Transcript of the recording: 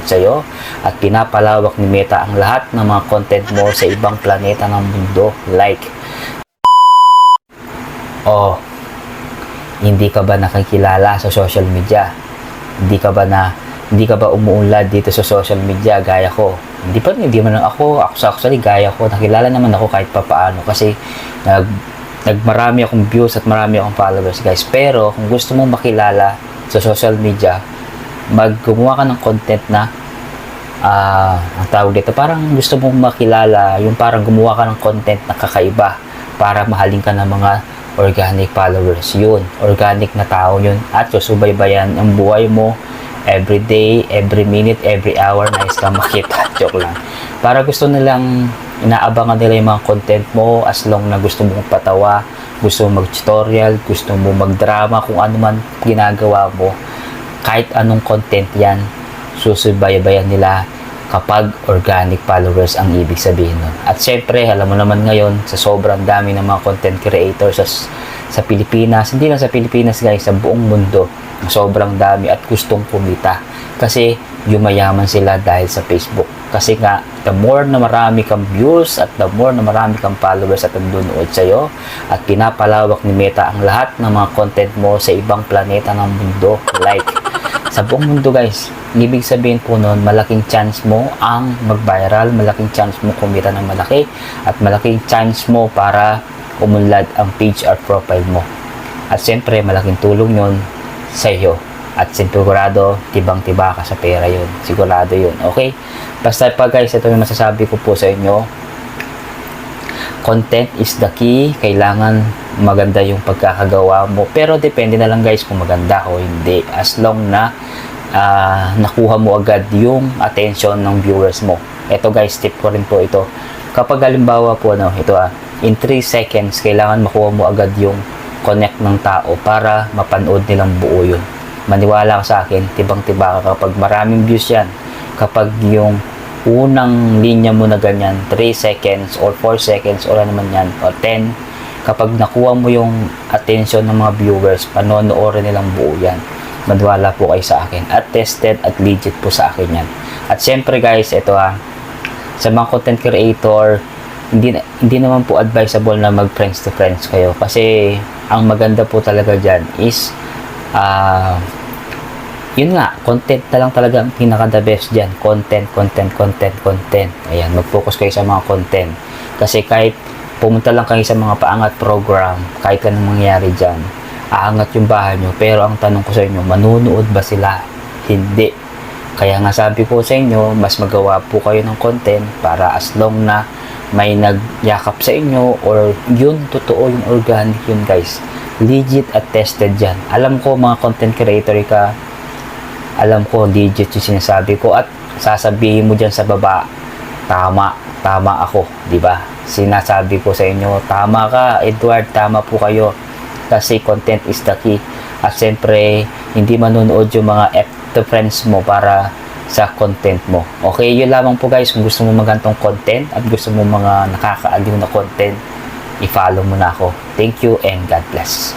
sa'yo at pinapalawak ni Meta ang lahat ng mga content mo sa ibang planeta ng mundo. Like, oh, hindi ka ba nakikilala sa social media? Hindi ka ba umuunlad dito sa social media gaya ko? Hindi man ako actually gaya ko. Nakilala naman ako kahit papaano kasi nagmarami akong views at marami akong followers, guys. Pero kung gusto mong makilala sa social media, gumawa ka ng content na ang tawag dito, parang gusto mong makilala, yung parang gumawa ka ng content na kakaiba para mahalin ka ng mga organic followers. Yun, organic na tao yun, at susubaybayan ang buhay mo every day, every minute, every hour. Nice ka makita. Joke lang. Para gusto nilang inaabangan nila yung mga content mo as long na gusto mong patawa, gusto mong mag-tutorial, gusto mong mag-drama, kung ano man ginagawa mo, kahit anong content yan, susubaybayan nila kapag organic followers ang ibig sabihin nun. At syempre, alam mo naman ngayon, sa sobrang dami ng mga content creators sa Pilipinas, hindi lang sa Pilipinas, guys, sa buong mundo, sobrang dami at gustong kumita. Kasi yumayaman sila dahil sa Facebook. Kasi nga, the more na marami kang views at the more na marami kang followers at nanonood sa'yo, at pinapalawak ni Meta ang lahat ng mga content mo sa ibang planeta ng mundo. Like, sa buong mundo, guys, ibig sabihin po nun, malaking chance mo ang mag-viral, malaking chance mo kumita ng malaki, at malaking chance mo para umunlad ang page or profile mo. At siyempre, malaking tulong yun sa iyo. At sigurado, tibang-tiba ka sa pera yun. Sigurado yun. Okay? Basta pa, guys, ito yung masasabi ko po sa inyo. Content is the key. Kailangan maganda yung pagkakagawa mo. Pero depende na lang, guys, kung maganda o hindi. As long na nakuha mo agad yung attention ng viewers mo. Ito, guys, tip ko rin po ito. Kapag halimbawa po, in 3 seconds, kailangan makuha mo agad yung connect ng tao para mapanood nilang buo yun. Maniwala ka sa akin, tibang-tiba ka kapag maraming views yan. Kapag yung unang linya mo na ganyan, 3 seconds or 4 seconds or ano naman yan, or 10, kapag nakuha mo yung attention ng mga viewers, panonoorin nilang buo yan. Maniwala po kayo sa akin. At tested at legit po sa akin yan. At syempre, guys, ito sa mga content creator, hindi naman po advisable na mag friends to friends kayo. Kasi ang maganda po talaga dyan is yun nga, content na lang talaga ang pinaka the best dyan. Content. Ayan, mag-focus kayo sa mga content. Kasi kahit pumunta lang kayo sa mga paangat program, kahit anong mangyari dyan, aangat yung bahay nyo. Pero ang tanong ko sa inyo, manunood ba sila? Hindi. Kaya nga sabi ko sa inyo, mas magawa po kayo ng content para as long na may nagyakap sa inyo or yun, totoo, yung organic yun, guys. Legit at tested dyan. Alam ko, mga content creator ka, alam ko, legit yung sinasabi ko, at sasabihin mo dyan sa baba, tama ako, di ba? Sinasabi ko sa inyo, tama ka, Edward, tama po kayo. Kasi content is the key. At siyempre, hindi manunood yung mga friends mo para sa content mo. Okay, yun lamang po, guys. Kung gusto mo magantong content at gusto mo mga nakakaaliw na content, i-follow mo na ako. Thank you and God bless.